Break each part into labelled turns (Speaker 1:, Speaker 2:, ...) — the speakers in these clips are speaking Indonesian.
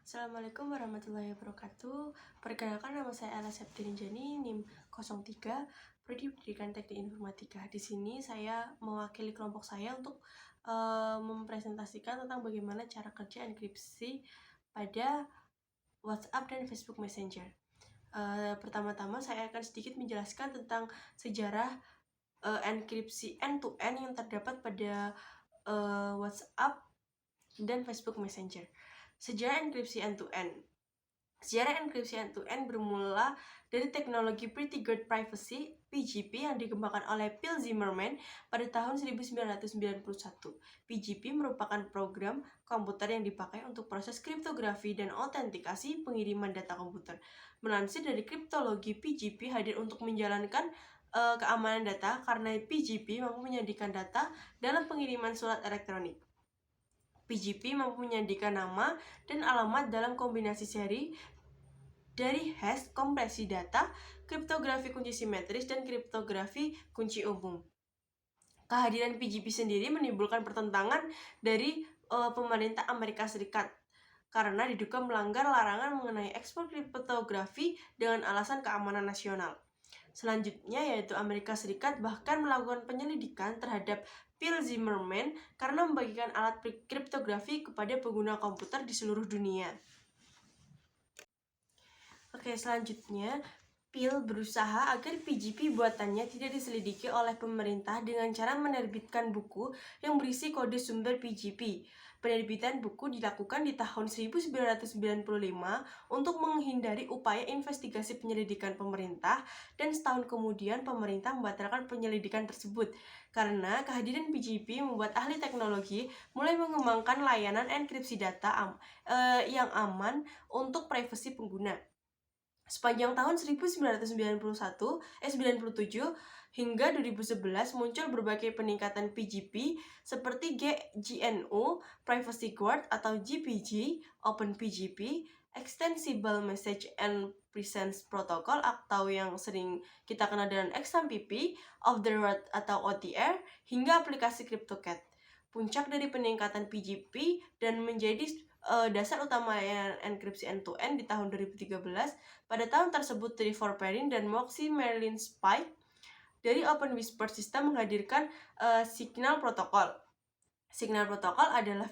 Speaker 1: Assalamualaikum warahmatullahi wabarakatuh. Perkenalkan, nama saya Ella Septirinjani, NIM 03, Prodi Pendidikan Teknik Informatika. Di sini saya mewakili kelompok saya untuk mempresentasikan tentang bagaimana cara kerja enkripsi pada WhatsApp dan Facebook Messenger. Pertama-tama saya akan sedikit menjelaskan tentang sejarah enkripsi end-to-end yang terdapat pada WhatsApp dan Facebook Messenger. Sejarah enkripsi end-to-end. Sejarah enkripsi end-to-end bermula dari teknologi Pretty Good Privacy (PGP) yang dikembangkan oleh Phil Zimmermann pada tahun 1991. PGP merupakan program komputer yang dipakai untuk proses kriptografi dan autentikasi pengiriman data komputer. Melansir dari kriptologi, PGP hadir untuk menjalankan keamanan data karena PGP mampu menyajikan data dalam pengiriman surat elektronik. PGP mampu menyajikan nama dan alamat dalam kombinasi seri dari hash, kompresi data, kriptografi kunci simetris, dan kriptografi kunci umum. Kehadiran PGP sendiri menimbulkan pertentangan dari pemerintah Amerika Serikat karena diduga melanggar larangan mengenai ekspor kriptografi dengan alasan keamanan nasional. Selanjutnya yaitu Amerika Serikat bahkan melakukan penyelidikan terhadap Phil Zimmermann karena membagikan alat kriptografi kepada pengguna komputer di seluruh dunia. Oke, selanjutnya Phil berusaha agar PGP buatannya tidak diselidiki oleh pemerintah dengan cara menerbitkan buku yang berisi kode sumber PGP. Penerbitan buku dilakukan di tahun 1995 untuk menghindari upaya investigasi penyelidikan pemerintah, dan setahun kemudian pemerintah membatalkan penyelidikan tersebut karena kehadiran PGP membuat ahli teknologi mulai mengembangkan layanan enkripsi data yang aman untuk privasi pengguna. Sepanjang tahun 1997 hingga 2011 muncul berbagai peningkatan PGP seperti GNU, Privacy Guard atau GPG, OpenPGP, Extensible Message and Presence Protocol atau yang sering kita kenal dengan XMPP, Off the Record atau OTR, hingga aplikasi CryptoCat. Puncak dari peningkatan PGP dan menjadi dasar utama enkripsi end-to-end di tahun 2013. Pada tahun tersebut, Trevor Perrin dan Moxie Merlin Spike dari Open Whisper System menghadirkan Signal Protocol. Signal Protocol adalah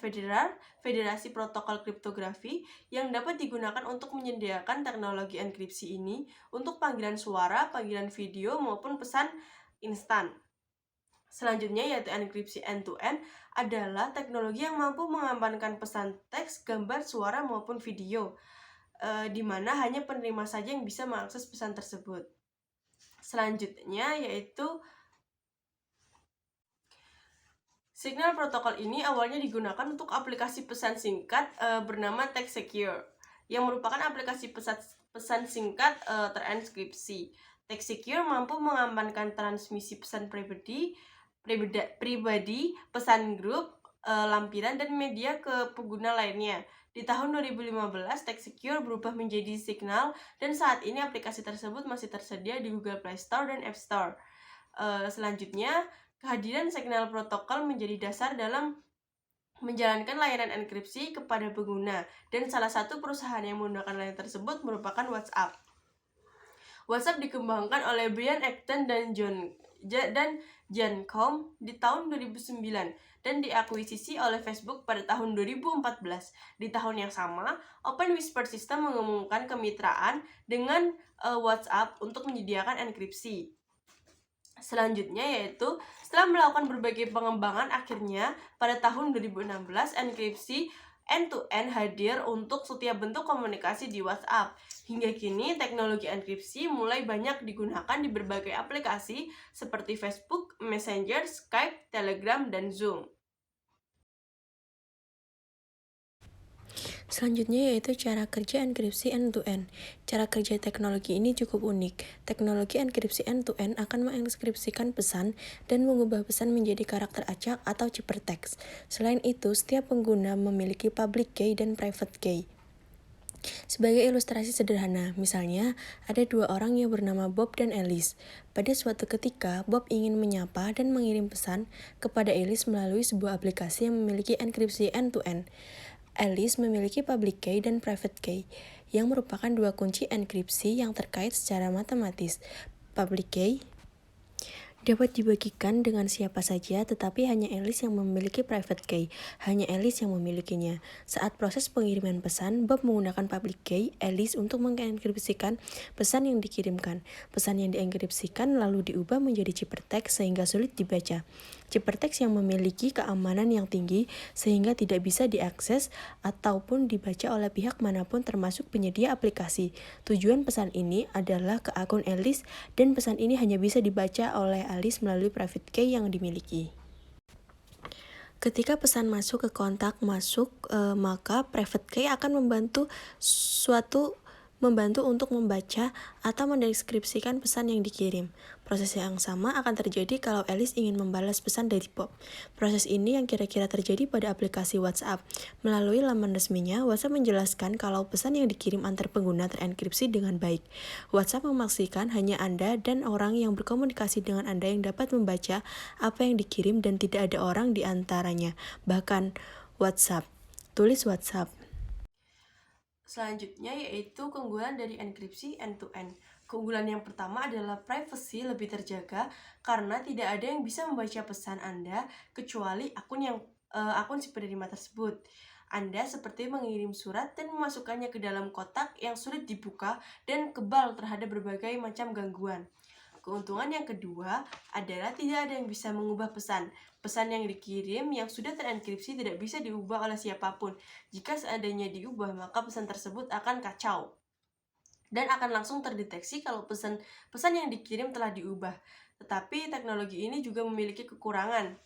Speaker 1: federasi protokol kriptografi yang dapat digunakan untuk menyediakan teknologi enkripsi ini untuk panggilan suara, panggilan video, maupun pesan instan. Selanjutnya yaitu enkripsi end-to-end adalah teknologi yang mampu mengamankan pesan teks, gambar, suara, maupun video, di mana hanya penerima saja yang bisa mengakses pesan tersebut. Selanjutnya yaitu Signal Protocol ini awalnya digunakan untuk aplikasi pesan singkat bernama TextSecure, yang merupakan aplikasi pesan singkat terenkripsi. TextSecure mampu mengamankan transmisi pesan pribadi, pesan grup, lampiran, dan media ke pengguna lainnya. Di tahun 2015, TextSecure berubah menjadi Signal, dan saat ini aplikasi tersebut masih tersedia di Google Play Store dan App Store. Selanjutnya, kehadiran Signal Protocol menjadi dasar dalam menjalankan layanan enkripsi kepada pengguna, dan salah satu perusahaan yang menggunakan layanan tersebut merupakan WhatsApp. WhatsApp dikembangkan oleh Brian Acton dan Jan Koum di tahun 2009 dan diakuisisi oleh Facebook pada tahun 2014. Di tahun yang sama, Open Whisper System mengumumkan kemitraan dengan WhatsApp untuk menyediakan enkripsi. Selanjutnya yaitu setelah melakukan berbagai pengembangan, akhirnya pada tahun 2016 enkripsi end-to-end hadir untuk setiap bentuk komunikasi di WhatsApp. Hingga kini teknologi enkripsi mulai banyak digunakan di berbagai aplikasi seperti Facebook, Messenger, Skype, Telegram, dan Zoom.
Speaker 2: Selanjutnya yaitu cara kerja enkripsi end-to-end. Cara kerja teknologi ini cukup unik. Teknologi enkripsi end-to-end akan mengenkripsikan pesan dan mengubah pesan menjadi karakter acak atau ciphertext. Selain itu, setiap pengguna memiliki public key dan private key. Sebagai ilustrasi sederhana, misalnya ada dua orang yang bernama Bob dan Alice. Pada suatu ketika, Bob ingin menyapa dan mengirim pesan kepada Alice melalui sebuah aplikasi yang memiliki enkripsi end-to-end. Alice memiliki public key dan private key, yang merupakan dua kunci enkripsi yang terkait secara matematis. Public key dapat dibagikan dengan siapa saja, tetapi hanya Alice yang memiliki private key. Hanya Alice yang memilikinya. Saat proses pengiriman pesan, Bob menggunakan public key Alice untuk mengenkripsikan pesan yang dikirimkan. Pesan yang dienkripsikan lalu diubah menjadi ciphertext sehingga sulit dibaca. Ciphertext yang memiliki keamanan yang tinggi sehingga tidak bisa diakses ataupun dibaca oleh pihak manapun termasuk penyedia aplikasi. Tujuan pesan ini adalah ke akun Alice dan pesan ini hanya bisa dibaca oleh Alice melalui private key yang dimiliki. Ketika pesan masuk ke kontak maka private key akan membantu untuk membaca atau mendeskripsikan pesan yang dikirim. Proses yang sama akan terjadi kalau Alice ingin membalas pesan dari Bob. Proses ini yang kira-kira terjadi pada aplikasi WhatsApp. Melalui laman resminya, WhatsApp menjelaskan kalau pesan yang dikirim antar pengguna terenkripsi dengan baik. WhatsApp memastikan hanya Anda dan orang yang berkomunikasi dengan Anda yang dapat membaca apa yang dikirim dan tidak ada orang di antaranya. Bahkan WhatsApp. Tulis WhatsApp.
Speaker 1: Selanjutnya yaitu keunggulan dari enkripsi end-to-end. Keunggulan yang pertama adalah privacy lebih terjaga karena tidak ada yang bisa membaca pesan Anda kecuali akun si penerima tersebut. Anda seperti mengirim surat dan memasukkannya ke dalam kotak yang sulit dibuka dan kebal terhadap berbagai macam gangguan. Keuntungan yang kedua adalah tidak ada yang bisa mengubah pesan. Pesan yang dikirim yang sudah terenkripsi tidak bisa diubah oleh siapapun. Jika seandainya diubah, maka pesan tersebut akan kacau dan akan langsung terdeteksi kalau pesan yang dikirim telah diubah. Tetapi teknologi ini juga memiliki kekurangan.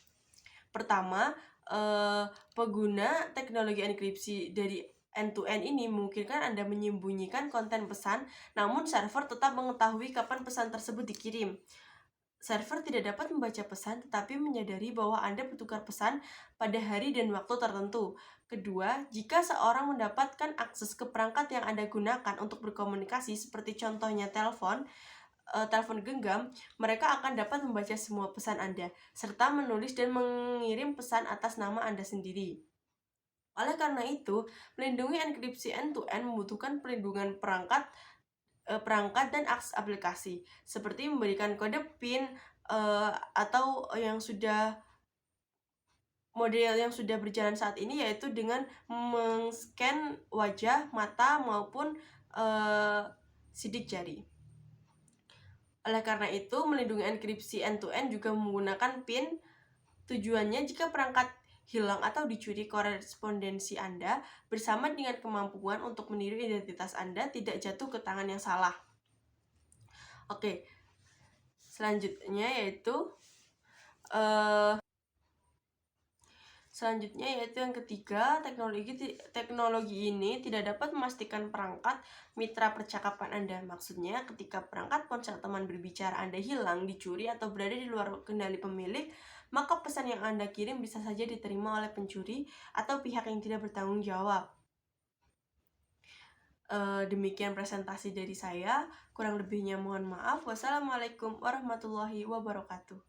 Speaker 1: Pertama, pengguna teknologi enkripsi dari end-to-end ini memungkinkan Anda menyembunyikan konten pesan, namun server tetap mengetahui kapan pesan tersebut dikirim. Server tidak dapat membaca pesan tetapi menyadari bahwa Anda bertukar pesan pada hari dan waktu tertentu. Kedua, jika seorang mendapatkan akses ke perangkat yang Anda gunakan untuk berkomunikasi seperti contohnya telepon genggam, mereka akan dapat membaca semua pesan Anda serta menulis dan mengirim pesan atas nama Anda sendiri. Oleh karena itu, melindungi enkripsi end-to-end membutuhkan pelindungan perangkat dan akses aplikasi, seperti memberikan kode PIN atau model yang sudah berjalan saat ini, yaitu dengan men-scan wajah, mata, maupun sidik jari. Oleh karena itu, melindungi enkripsi end-to-end juga menggunakan PIN. Tujuannya jika perangkat hilang atau dicuri, korespondensi Anda bersama dengan kemampuan untuk meniru identitas Anda tidak jatuh ke tangan yang salah. Oke, selanjutnya yaitu yang ketiga, teknologi ini tidak dapat memastikan perangkat mitra percakapan Anda. Maksudnya, ketika perangkat ponsel teman berbicara Anda hilang, dicuri, atau berada di luar kendali pemilik, maka pesan yang Anda kirim bisa saja diterima oleh pencuri atau pihak yang tidak bertanggung jawab. Demikian presentasi dari saya. Kurang lebihnya mohon maaf. Wassalamualaikum warahmatullahi wabarakatuh.